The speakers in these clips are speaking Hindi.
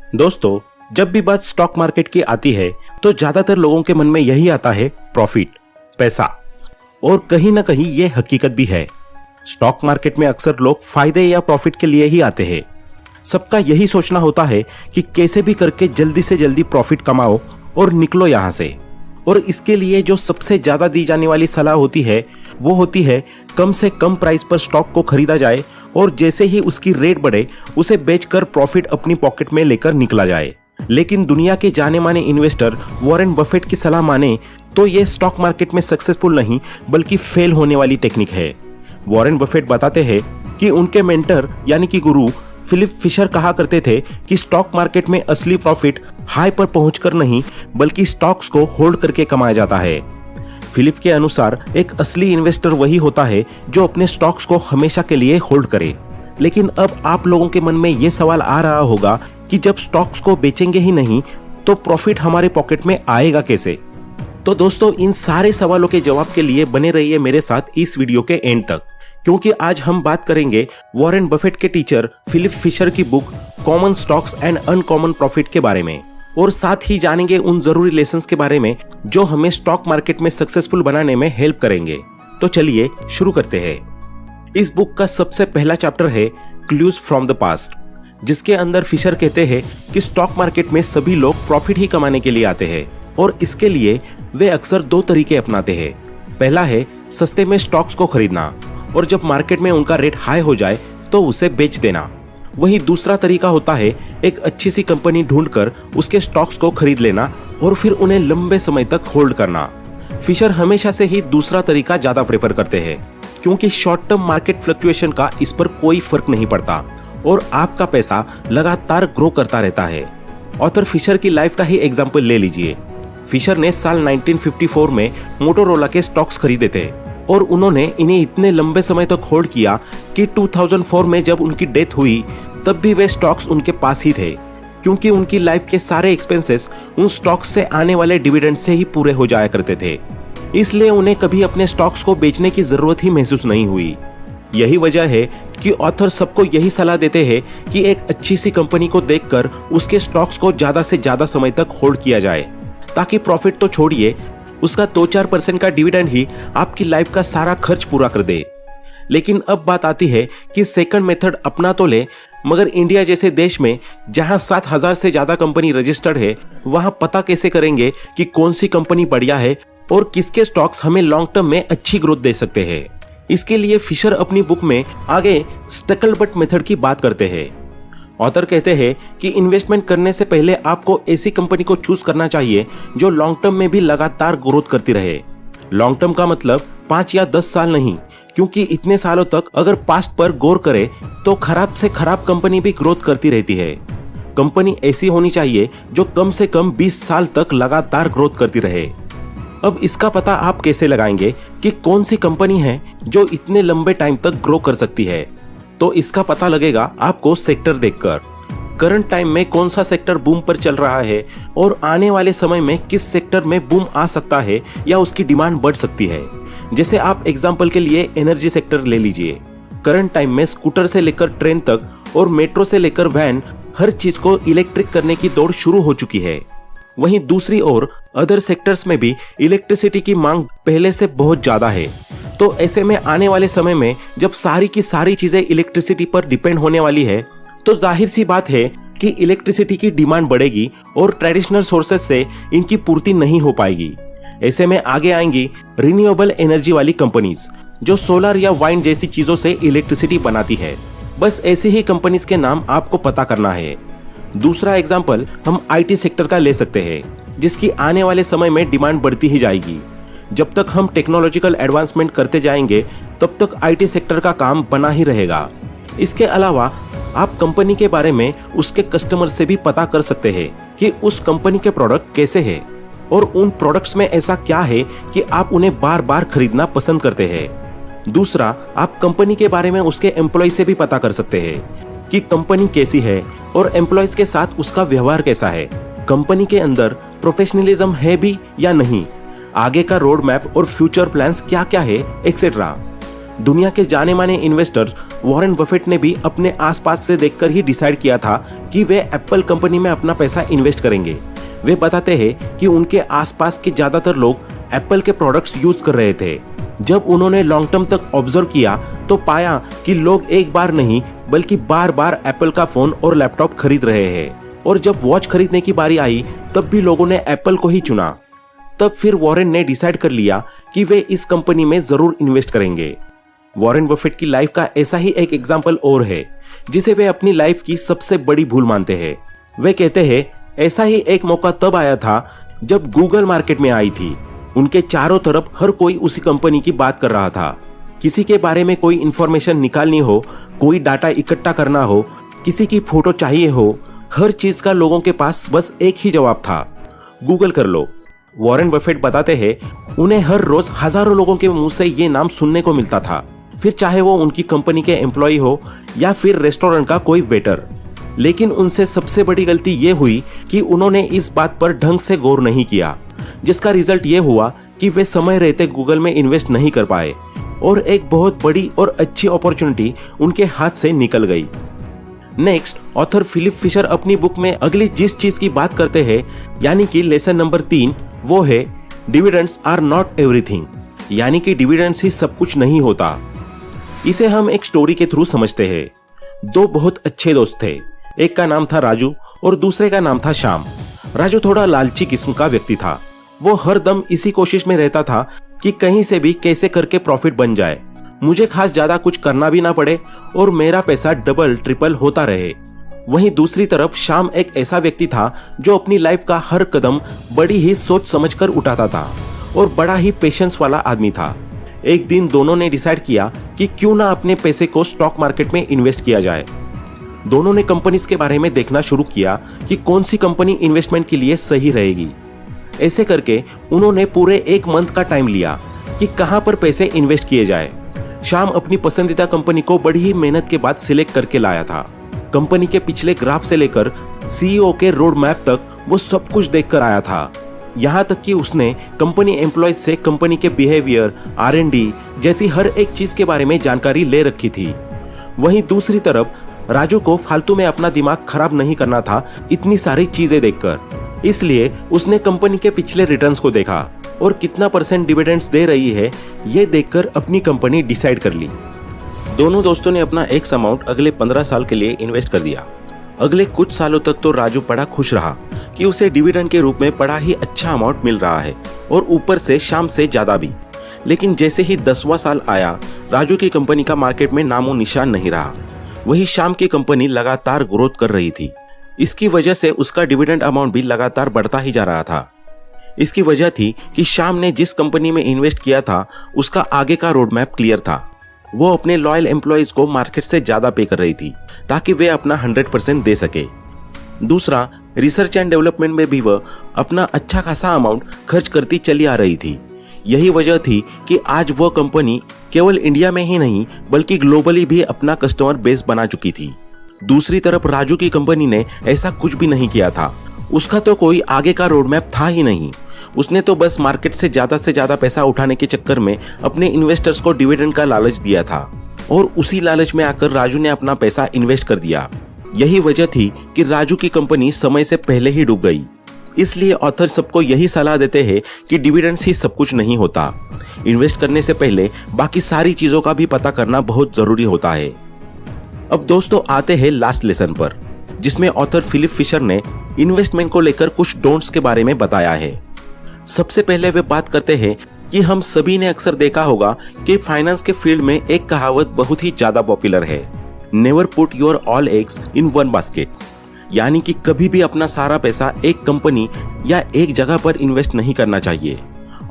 दोस्तों, जब भी बात स्टॉक मार्केट की आती है तो ज्यादातर लोगों के मन में यही आता है, प्रॉफिट, पैसा। और कहीं ना कहीं ये हकीकत भी है। स्टॉक मार्केट में अक्सर लोग फायदे या प्रॉफिट के लिए ही आते हैं। सबका यही सोचना होता है कि कैसे भी करके जल्दी से जल्दी प्रॉफिट कमाओ और निकलो यहां से। और इसके लिए जो सबसे ज्यादा दी जाने वाली सलाह होती है वो होती है कम से कम प्राइस पर स्टॉक को खरीदा जाए और जैसे ही उसकी रेट बढ़े उसे बेचकर प्रॉफिट अपनी पॉकेट में लेकर निकला जाए। लेकिन दुनिया के जाने माने इन्वेस्टर वॉरेन बफेट की सलाह माने तो ये स्टॉक मार्केट में सक्सेसफुल नहीं बल्कि फेल होने वाली टेक्निक है। वॉरेन बफेट बताते हैं कि उनके मेंटर यानी कि गुरु फिलिप फिशर कहा करते थे कि स्टॉक मार्केट में असली प्रॉफिट हाई पर पहुंचकर नहीं बल्कि स्टॉक्स को होल्ड करके कमाया जाता है। फिलिप के अनुसार एक असली इन्वेस्टर वही होता है जो अपने स्टॉक्स को हमेशा के लिए होल्ड करे। लेकिन अब आप लोगों के मन में यह सवाल आ रहा होगा कि जब स्टॉक्स को बेचेंगे ही नहीं तो प्रॉफिट हमारे पॉकेट में आएगा कैसे? तो दोस्तों, इन सारे सवालों के जवाब के लिए बने रहिए मेरे साथ इस वीडियो के एंड तक, क्योंकि आज हम बात करेंगे वॉरेन बफेट के टीचर फिलिप फिशर की book common stocks and uncommon profit के बारे में, और साथ ही जानेंगे उन जरूरी लेसन्स के बारे में जो हमें स्टॉक मार्केट में सक्सेसफुल बनाने में हेल्प करेंगे। तो चलिए शुरू करते हैं। इस बुक का सबसे पहला चैप्टर है क्लूज फ्रॉम द पास्ट, जिसके अंदर फिशर कहते हैं कि स्टॉक मार्केट में सभी लोग प्रॉफिट ही कमाने के लिए आते हैं और इसके लिए वे अक्सर दो तरीके अपनाते हैं। पहला है सस्ते में स्टॉक्स को खरीदना और जब मार्केट में उनका रेट हाई हो जाए तो उसे बेच देना। वहीं दूसरा तरीका होता है एक अच्छी सी कंपनी ढूंढकर उसके स्टॉक्स को खरीद लेना और फिर उन्हें लंबे समय तक होल्ड करना। फिशर हमेशा से ही दूसरा तरीका ज्यादा प्रेफर करते हैं क्योंकि शॉर्ट टर्म मार्केट फ्लक्चुएशन का इस पर कोई फर्क नहीं पड़ता और आपका पैसा लगातार ग्रो करता रहता है। ऑथर फिशर की लाइफ का ही एग्जाम्पल ले लीजिए। फिशर ने साल 1954 में मोटोरोला के स्टॉक्स खरीदे थे और उन्होंने इन्हें इतने लंबे समय तक होल्ड किया कि 2004 में जब उनकी डेथ हुई तब भी वे स्टॉक्स उनके पास ही थे, क्योंकि उनकी लाइफ के सारे एक्सपेंसेस उन स्टॉक्स से आने वाले डिविडेंड से ही पूरे हो जाया करते थे। इसलिए उन्हें कभी अपने स्टॉक्स को बेचने की जरूरत ही महसूस नहीं हुई। यही वजह है कि ऑथर सबको यही सलाह देते हैं कि एक अच्छी सी कंपनी को देखकर उसके स्टॉक्स को ज्यादा से ज्यादा समय तक होल्ड किया जाए, ताकि प्रॉफिट तो छोड़िए, उसका 2-4% का डिविडेंड ही आपकी लाइफ का सारा खर्च पूरा कर दे। लेकिन अब बात आती है कि सेकंड मेथड अपना तो ले, मगर इंडिया जैसे देश में जहां 7,000 से ज्यादा कंपनी रजिस्टर्ड है, वहां पता कैसे करेंगे कि कौन सी कंपनी बढ़िया है और किसके स्टॉक्स हमें लॉन्ग टर्म में अच्छी ग्रोथ दे सकते हैं। इसके लिए फिशर अपनी बुक में आगे स्टकलबट मेथड की बात करते हैं। ऑथर कहते हैं कि इन्वेस्टमेंट करने से पहले आपको ऐसी कंपनी को चूज करना चाहिए जो लॉन्ग टर्म में भी लगातार ग्रोथ करती रहे। लॉन्ग टर्म का मतलब 5 या 10 साल नहीं, क्योंकि इतने सालों तक अगर पास्ट पर गौर करें तो खराब से खराब कंपनी भी ग्रोथ करती रहती है। कंपनी ऐसी होनी चाहिए जो कम से कम 20 साल तक लगातार ग्रोथ करती रहे। अब इसका पता आप कैसे लगाएंगे कि कौन सी कंपनी है जो इतने लंबे टाइम तक ग्रो कर सकती है? तो इसका पता लगेगा आपको सेक्टर देखकर। करंट टाइम में कौन सा सेक्टर बूम पर चल रहा है और आने वाले समय में किस सेक्टर में बूम आ सकता है या उसकी डिमांड बढ़ सकती है। जैसे आप एग्जांपल के लिए एनर्जी सेक्टर ले लीजिए। करंट टाइम में स्कूटर से लेकर ट्रेन तक और मेट्रो से लेकर वैन, हर चीज को इलेक्ट्रिक करने की दौड़ शुरू हो चुकी है। वहीं दूसरी ओर अदर सेक्टर्स में भी इलेक्ट्रिसिटी की मांग पहले से बहुत ज्यादा है। तो ऐसे में आने वाले समय में जब सारी की सारी चीजें इलेक्ट्रिसिटी पर डिपेंड होने वाली है, तो जाहिर सी बात है कि इलेक्ट्रिसिटी की डिमांड बढ़ेगी और ट्रेडिशनल सोर्सेस से इनकी पूर्ति नहीं हो पाएगी। ऐसे में आगे आएंगी रिन्यूएबल एनर्जी वाली कंपनीज जो सोलर या वाइंड जैसी चीजों से इलेक्ट्रिसिटी बनाती है। बस ऐसी ही कंपनीज के नाम आपको पता करना है। दूसरा एग्जाम्पल हम IT सेक्टर का ले सकते हैं, जिसकी आने वाले समय में डिमांड बढ़ती ही जाएगी। जब तक हम टेक्नोलॉजिकल एडवांसमेंट करते जाएंगे तब तक IT सेक्टर का काम बना ही रहेगा। इसके अलावा आप कंपनी के बारे में उसके कस्टमर से भी पता कर सकते हैं कि उस कंपनी के प्रोडक्ट कैसे हैं और उन प्रोडक्ट्स में ऐसा क्या है कि आप उन्हें बार बार खरीदना पसंद करते हैं। दूसरा, आप कंपनी के बारे में उसके एम्प्लॉय से भी पता कर सकते हैं कि कंपनी कैसी है और एम्प्लॉयज के साथ उसका व्यवहार कैसा है। कंपनी के अंदर प्रोफेशनलिज्म है भी या नहीं, आगे का रोड मैप और फ्यूचर प्लान्स क्या क्या है, एक्सेट्रा। दुनिया के जाने माने इन्वेस्टर वॉरेन बफेट ने भी अपने आसपास से देखकर ही डिसाइड किया था कि वे एप्पल कंपनी में अपना पैसा इन्वेस्ट करेंगे। वे बताते हैं कि उनके आसपास के ज्यादातर लोग एप्पल के प्रोडक्ट्स यूज कर रहे थे। जब उन्होंने लॉन्ग टर्म तक ऑब्जर्व किया तो पाया कि लोग एक बार नहीं बल्कि बार बार एप्पल का फोन और लैपटॉप खरीद रहे हैं, और जब वॉच खरीदने की बारी आई तब भी लोगों ने एप्पल को ही चुना। तब फिर वॉरेन ने डिसाइड कर लिया कि वे इस कंपनी में जरूर इन्वेस्ट करेंगे। वॉरेन बफेट की लाइफ का ऐसा ही एक एग्जाम्पल और है जिसे वे अपनी लाइफ की सबसे बड़ी भूल मानते हैं। वे कहते हैं, ऐसा ही एक मौका तब आया था जब गूगल मार्केट में आई थी। उनके चारों तरफ हर कोई उसी कंपनी की बात कर रहा था। किसी के बारे में कोई इंफॉर्मेशन निकालनी हो, कोई डाटा इकट्ठा करना हो, किसी की फोटो चाहिए हो, हर चीज का लोगों के पास बस एक ही जवाब था, गूगल कर लो। वॉरेन बफेट बताते हैं, उन्हें हर रोज हजारों लोगों के मुंह से ये नाम सुनने को मिलता था, फिर चाहे वो उनकी कंपनी के एम्प्लॉय हो या फिर रेस्टोरेंट का कोई वेटर। लेकिन उनसे सबसे बड़ी गलती ये हुई कि उन्होंने इस बात पर ढंग से गौर नहीं किया, जिसका रिजल्ट ये हुआ कि वे समय रहते गूगल में इन्वेस्ट नहीं कर पाए और एक बहुत बड़ी और अच्छी अपॉर्चुनिटी उनके हाथ से निकल गई। नेक्स्ट, ऑथर फिलिप फिशर अपनी बुक में अगली जिस चीज की बात करते हैं, यानी कि लेसन नंबर 3, वो है डिविडेंड्स आर नॉट एवरीथिंग, यानी कि डिविडेंड्स ही सब कुछ नहीं होता। इसे हम एक स्टोरी के थ्रू समझते हैं। दो बहुत अच्छे दोस्त थे, एक का नाम था राजू और दूसरे का नाम था श्याम। राजू थोड़ा लालची किस्म का व्यक्ति था। वो हर दम इसी कोशिश में रहता था कि कहीं से भी कैसे करके प्रॉफिट बन जाए, मुझे खास ज्यादा कुछ करना भी ना पड़े और मेरा पैसा डबल ट्रिपल होता रहे। वहीं दूसरी तरफ श्याम एक ऐसा व्यक्ति था जो अपनी लाइफ का हर कदम बड़ी ही सोच समझकर उठाता था और बड़ा ही पेशेंस वाला आदमी था। एक दिन दोनों ने डिसाइड किया कि क्यों ना अपने पैसे को स्टॉक मार्केट में इन्वेस्ट किया जाए। दोनों ने कंपनीज के बारे में देखना शुरू किया कि कौन सी कंपनी इन्वेस्टमेंट के लिए सही रहेगी। ऐसे करके उन्होंने पूरे 1 मंथ का टाइम लिया कि कहां पर पैसे इन्वेस्ट किए जाए। श्याम अपनी पसंदीदा कंपनी को बड़ी ही मेहनत के बाद सिलेक्ट करके लाया था। कंपनी के पिछले ग्राफ से लेकर सीईओ के रोड मैप तक वो सब कुछ देखकर आया था। यहाँ तक कि उसने कंपनी एम्प्लॉयज से कंपनी के बिहेवियर, R&D जैसी हर एक चीज के बारे में जानकारी ले रखी थी। वहीं दूसरी तरफ राजू को फालतू में अपना दिमाग खराब नहीं करना था इतनी सारी चीजें देखकर। इसलिए उसने कंपनी के पिछले रिटर्न्स को देखा और कितना % डिविडेंड्स दे रही है ये देखकर अपनी कंपनी डिसाइड कर ली। दोनों दोस्तों ने अपना एक अमाउंट अगले 15 साल के लिए इन्वेस्ट कर दिया। अगले कुछ सालों तक तो राजू बड़ा खुश रहा कि उसे डिविडेंड के रूप में बड़ा ही अच्छा अमाउंट मिल रहा है और ऊपर से श्याम से ज्यादा भी। लेकिन जैसे ही 10वां साल आया, राजू की कंपनी का मार्केट में नामो निशान नहीं रहा। वही श्याम की कंपनी लगातार ग्रोथ कर रही थी। इसकी वजह से उसका डिविडेंड अमाउंट भी लगातार बढ़ता ही जा रहा था। इसकी वजह थी कि श्याम ने जिस कंपनी में इन्वेस्ट किया था उसका आगे का रोड मैप क्लियर था। वो अपने लॉयल एम्प्लॉयज को मार्केट से ज्यादा पे कर रही थी ताकि वे अपना 100% दे सके। दूसरा, रिसर्च एंड डेवलपमेंट में भी वह अपना अच्छा खासा अमाउंट खर्च करती चली आ रही थी। यही वजह थी कि आज वह कंपनी केवल इंडिया में ही नहीं बल्कि ग्लोबली भी अपना कस्टमर बेस बना चुकी थी। दूसरी तरफ राजू की कंपनी ने ऐसा कुछ भी नहीं किया था। उसका तो कोई आगे का रोड मैप था ही नहीं। उसने तो बस मार्केट से ज्यादा पैसा उठाने के चक्कर में अपने इन्वेस्टर्स को डिविडेंड का लालच दिया था और उसी लालच में आकर राजू ने अपना पैसा इन्वेस्ट कर दिया। यही वजह थी कि राजू की कंपनी समय से पहले ही डूब गई। इसलिए ऑथर सबको यही सलाह देते हैं कि डिविडेंड्स ही सब कुछ नहीं होता। इन्वेस्ट करने से पहले बाकी सारी चीजों का भी पता करना बहुत जरूरी होता है। अब दोस्तों आते हैं लास्ट लेसन पर, जिसमें ऑथर फिलिप फिशर ने इन्वेस्टमेंट को लेकर कुछ डोंट्स के बारे में बताया है। सबसे पहले वे बात करते हैं कि हम सभी ने अक्सर देखा होगा कि फाइनेंस के फील्ड में एक कहावत बहुत ही ज्यादा पॉपुलर है, never put your all eggs in one basket, यानी कि कभी भी अपना सारा पैसा एक कंपनी या एक जगह पर इन्वेस्ट नहीं करना चाहिए।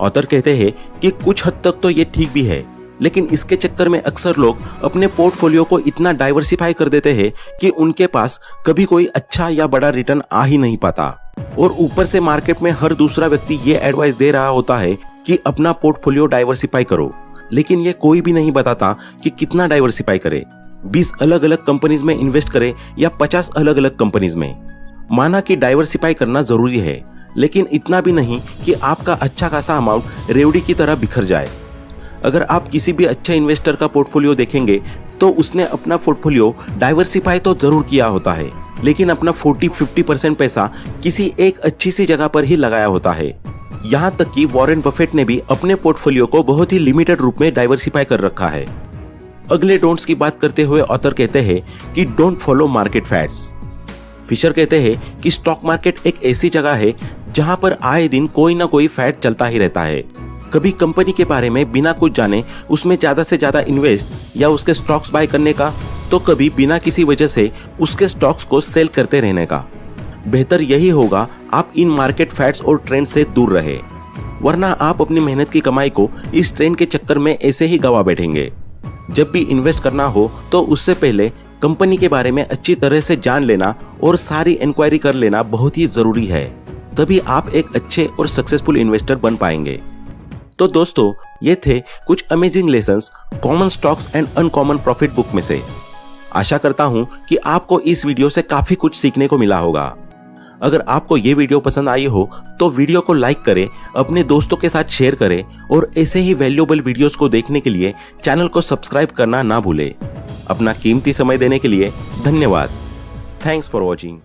ऑथर कहते हैं कि कुछ हद तक तो ये ठीक भी है, लेकिन इसके चक्कर में अक्सर लोग अपने पोर्टफोलियो को इतना डाइवर्सिफाई कर देते हैं कि उनके पास कभी कोई अच्छा या बड़ा रिटर्न आ ही नहीं पाता। और ऊपर से मार्केट में हर दूसरा व्यक्ति ये एडवाइस दे रहा होता है कि अपना पोर्टफोलियो डाइवर्सिफाई करो, लेकिन ये कोई भी नहीं बताता कि कितना डाइवर्सिफाई करे। 20 अलग अलग कंपनीज में इन्वेस्ट करे या 50 अलग अलग कंपनीज में। माना कि डाइवर्सिफाई करना जरूरी है, लेकिन इतना भी नहीं कि आपका अच्छा खासा अमाउंट रेवड़ी की तरह बिखर जाए। अगर आप किसी भी अच्छे इन्वेस्टर का पोर्टफोलियो देखेंगे तो उसने अपना पोर्टफोलियो डाइवर्सिफाई तो जरूर किया होता है, लेकिन अपना 40-50% पैसा किसी एक अच्छी सी जगह पर ही लगाया होता है। यहाँ तक कि वॉरेन बफेट ने भी अपने पोर्टफोलियो को बहुत ही लिमिटेड रूप में डाइवर्सिफाई कर रखा है। अगले डोंट्स की बात करते हुए ऑथर कहते हैं कि don't follow market fads. Fisher कहते हैं कि स्टॉक मार्केट एक ऐसी जगह है जहां पर आए दिन कोई ना कोई फैड चलता ही रहता है। कभी कंपनी के बारे में बिना कुछ जाने उसमें ज्यादा से ज्यादा इन्वेस्ट या उसके स्टॉक्स बाय करने का, तो कभी बिना किसी वजह से उसके स्टॉक्स को सेल करते रहने का। बेहतर यही होगा आप इन मार्केट फैड्स और ट्रेंड से दूर रहे, वरना आप अपनी मेहनत की कमाई को इस ट्रेंड के चक्कर में ऐसे ही गवा बैठेंगे। जब भी इन्वेस्ट करना हो तो उससे पहले कंपनी के बारे में अच्छी तरह से जान लेना और सारी इंक्वायरी कर लेना बहुत ही जरूरी है, तभी आप एक अच्छे और सक्सेसफुल इन्वेस्टर बन पाएंगे। तो दोस्तों, ये थे कुछ amazing lessons common stocks and uncommon profit book में से। आशा करता हूं कि आपको इस वीडियो से काफी कुछ सीखने को मिला होगा। अगर आपको ये वीडियो पसंद आई हो तो वीडियो को लाइक करें, अपने दोस्तों के साथ शेयर करें और ऐसे ही वैल्यूएबल वीडियोस को देखने के लिए चैनल को सब्सक्राइब करना ना भूलें। अपना कीमती समय देने के लिए धन्यवाद। Thanks for watching.